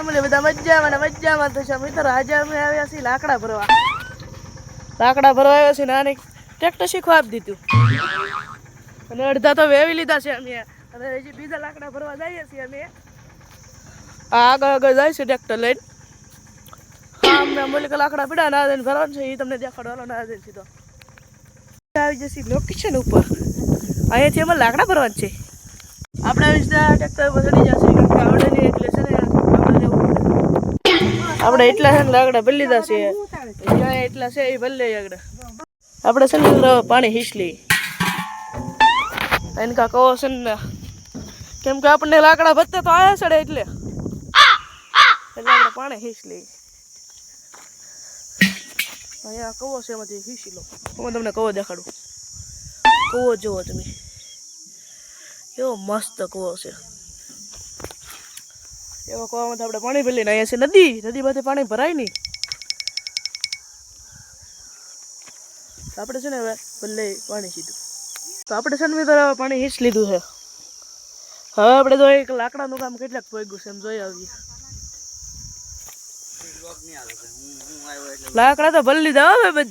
Family બધા મજામાં તો છે મિત્રો. આજે અમે આવ્યા છીએ લાકડા ભરવા આવ્યા છીએ. નાની ટ્રેક્ટર શીખવા આપી દીધું અને અડધા તો વેવી લીધા છે અમે. અને હજી બીજા લાકડા ભરવા જઈએ છીએ અમે. આગળ જાય છે ટ્રેક્ટર લઈને. હા અમને મુલ્ક લાકડા પીડા ના દઈને ભરવાનું છે. એ તમને દેખાડવાનો ના દે સીધો આવી જશે લોકેશન ઉપર. અહીંયાથી અમારે લાકડા ભરવાનું છે. આપણા વિસ્તાર ટ્રેક્ટર પર ચડી જશે. આવડે નહીં એટલે છે ને આપણે એટલા છે ને લાકડા ભરી લીધા છે. જ્યાં એટલા છે એ ભરી લઈએ આગળ. આપણે છે ને પાણી હીસલી એને કા કહો છે ને, કેમ કે આપણને લાકડા ભરતા તો આવ્યા ચડે એટલે આપણે પાણી હીસલી. અહીંયા કવો છે એમાંથી હીસી લો. હું તમને કવો દેખાડું. કવો જુઓ તમે, કેવો મસ્ત કૂવો છે. એવા કૂવામાંથી આપણે પાણી ભરી લઈને અહીંયા છે નદીમાંથી પાણી ભરાય નહીં. આપણે છે ને હવે ભલે પાણી સીધું તો આપણે છે ને મિત્રો પાણી હીચ લીધું છે. હવે આપણે તો એક લાકડાનું કામ કેટલાક પગ્યું છે એમ જોઈ આવીએ. લાકડા તો ભરી લીધા હવે